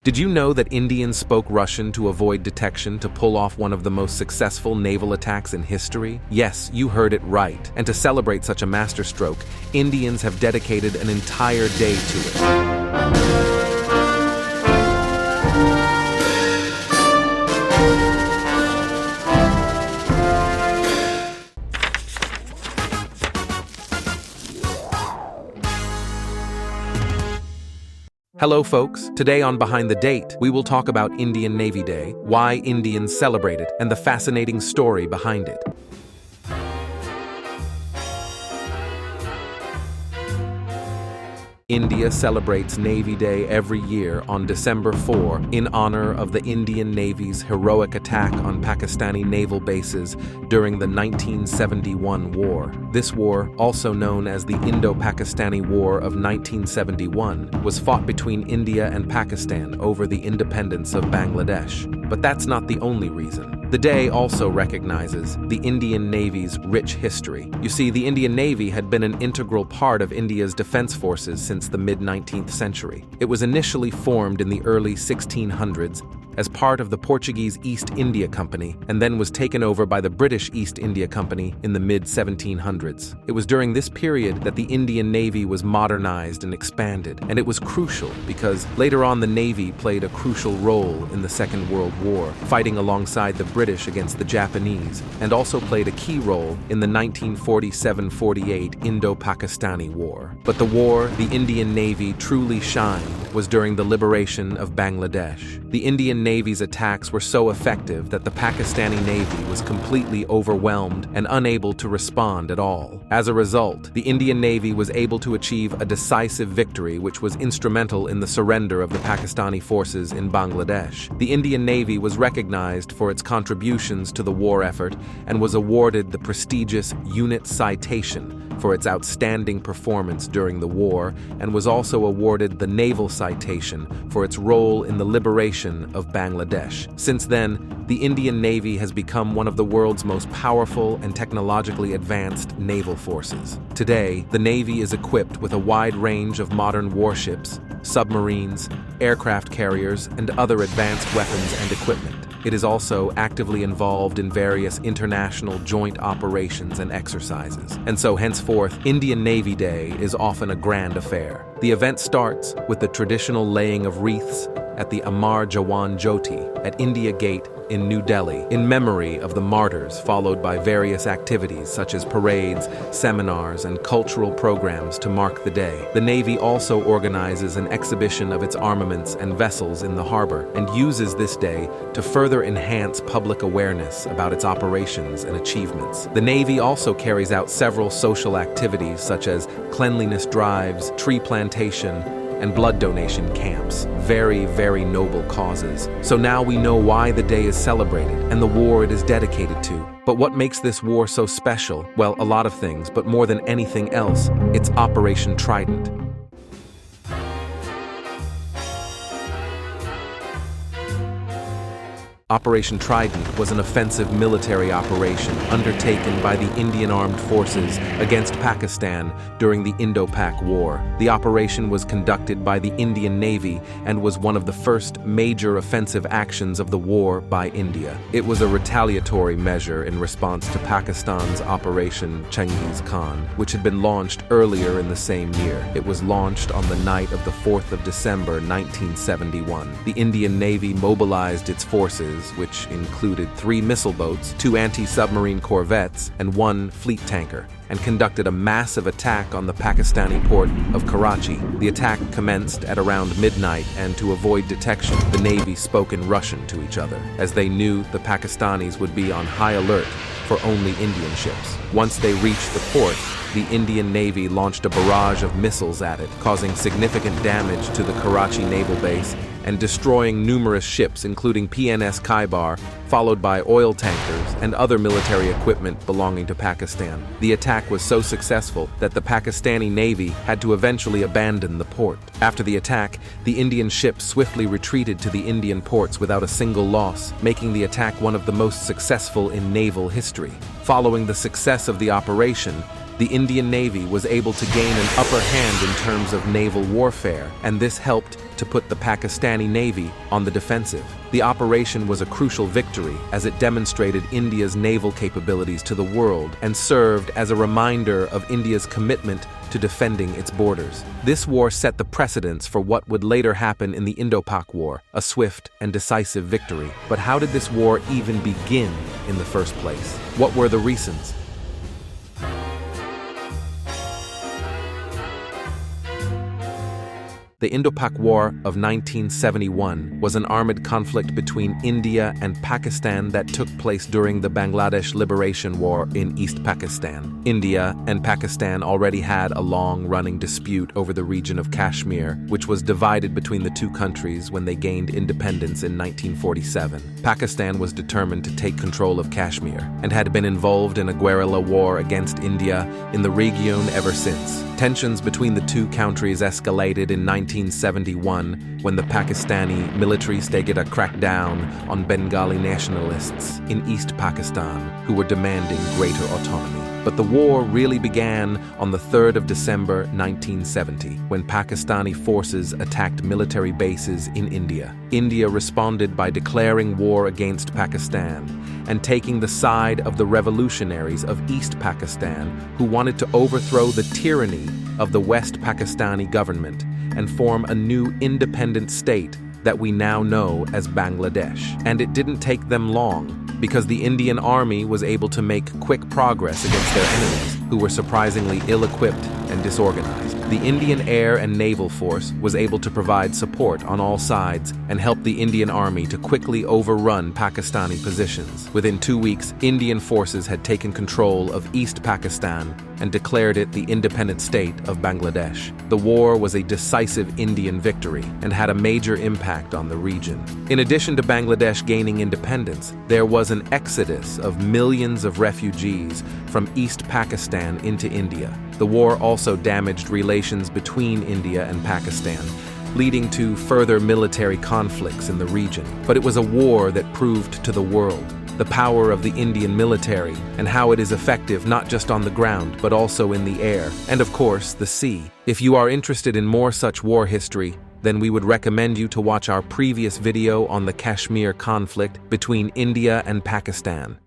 Did you know that Indians spoke Russian to avoid detection to pull off one of the most successful naval attacks in history? Yes, you heard it right. And to celebrate such a masterstroke, Indians have dedicated an entire day to it. Hello folks, today on Behind the Date, we will talk about Indian Navy Day, why Indians celebrate it, and the fascinating story behind it. India celebrates Navy Day every year on December 4 in honor of the Indian Navy's heroic attack on Pakistani naval bases during the 1971 war. This war, also known as the Indo-Pakistani War of 1971, was fought between India and Pakistan over the independence of Bangladesh. But that's not the only reason. The day also recognizes the Indian Navy's rich history. You see, the Indian Navy had been an integral part of India's defense forces since the mid-19th century. It was initially formed in the early 1600s as part of the Portuguese East India Company and then was taken over by the British East India Company in the mid-1700s. It was during this period that the Indian Navy was modernized and expanded, and it was crucial because later on the Navy played a crucial role in the Second World War, fighting alongside the British against the Japanese, and also played a key role in the 1947-48 Indo-Pakistani War. But the war the Indian Navy truly shined was during the liberation of Bangladesh. The Indian Navy's attacks were so effective that the Pakistani Navy was completely overwhelmed and unable to respond at all. As a result, the Indian Navy was able to achieve a decisive victory which was instrumental in the surrender of the Pakistani forces in Bangladesh. The Indian Navy was recognized for its contributions to the war effort and was awarded the prestigious Unit Citation for its outstanding performance during the war, and was also awarded the Naval Citation for its role in the liberation of Bangladesh. Since then, the Indian Navy has become one of the world's most powerful and technologically advanced naval forces. Today, the Navy is equipped with a wide range of modern warships, submarines, aircraft carriers, and other advanced weapons and equipment. It is also actively involved in various international joint operations and exercises. And so henceforth, Indian Navy Day is often a grand affair. The event starts with the traditional laying of wreaths at the Amar Jawan Jyoti at India Gate in New Delhi, in memory of the martyrs, followed by various activities such as parades, seminars, and cultural programs to mark the day. The Navy also organizes an exhibition of its armaments and vessels in the harbor and uses this day to further enhance public awareness about its operations and achievements. The Navy also carries out several social activities such as cleanliness drives, tree plantation, and blood donation camps. Very, very noble causes. So now we know why the day is celebrated and the war it is dedicated to. But what makes this war so special? Well, a lot of things, but more than anything else, it's Operation Trident. Operation Trident was an offensive military operation undertaken by the Indian Armed Forces against Pakistan during the Indo-Pak War. The operation was conducted by the Indian Navy and was one of the first major offensive actions of the war by India. It was a retaliatory measure in response to Pakistan's Operation Chengiz Khan, which had been launched earlier in the same year. It was launched on the night of the 4th of December 1971. The Indian Navy mobilized its forces, which included 3 missile boats, 2 anti-submarine corvettes, and 1 fleet tanker, and conducted a massive attack on the Pakistani port of Karachi. The attack commenced at around midnight, and to avoid detection, the Navy spoke in Russian to each other, as they knew the Pakistanis would be on high alert for only Indian ships. Once they reached the port, the Indian Navy launched a barrage of missiles at it, causing significant damage to the Karachi naval base and destroying numerous ships, including PNS Khyber, followed by oil tankers and other military equipment belonging to Pakistan. The attack was so successful that the Pakistani Navy had to eventually abandon the port. After the attack, the Indian ships swiftly retreated to the Indian ports without a single loss, making the attack one of the most successful in naval history. Following the success of the operation, the Indian Navy was able to gain an upper hand in terms of naval warfare, and this helped to put the Pakistani Navy on the defensive. The operation was a crucial victory as it demonstrated India's naval capabilities to the world and served as a reminder of India's commitment to defending its borders. This war set the precedents for what would later happen in the Indo-Pak War, a swift and decisive victory. But how did this war even begin in the first place? What were the reasons? The Indo-Pak War of 1971 was an armed conflict between India and Pakistan that took place during the Bangladesh Liberation War in East Pakistan. India and Pakistan already had a long-running dispute over the region of Kashmir, which was divided between the two countries when they gained independence in 1947. Pakistan was determined to take control of Kashmir and had been involved in a guerrilla war against India in the region ever since. Tensions between the two countries escalated in 1971 when the Pakistani military staged a crackdown on Bengali nationalists in East Pakistan who were demanding greater autonomy. But the war really began on the 3rd of December 1970 when Pakistani forces attacked military bases in India. India responded by declaring war against Pakistan and taking the side of the revolutionaries of East Pakistan who wanted to overthrow the tyranny of the West Pakistani government and form a new independent state that we now know as Bangladesh. And it didn't take them long, because the Indian army was able to make quick progress against their enemies, who were surprisingly ill-equipped and disorganized. The Indian Air and Naval Force was able to provide support on all sides and help the Indian Army to quickly overrun Pakistani positions. Within 2 weeks, Indian forces had taken control of East Pakistan and declared it the independent state of Bangladesh. The war was a decisive Indian victory and had a major impact on the region. In addition to Bangladesh gaining independence, there was an exodus of millions of refugees from East Pakistan into India. The war also damaged relations between India and Pakistan, leading to further military conflicts in the region. But it was a war that proved to the world the power of the Indian military and how it is effective not just on the ground, but also in the air, and of course, the sea. If you are interested in more such war history, then we would recommend you to watch our previous video on the Kashmir conflict between India and Pakistan.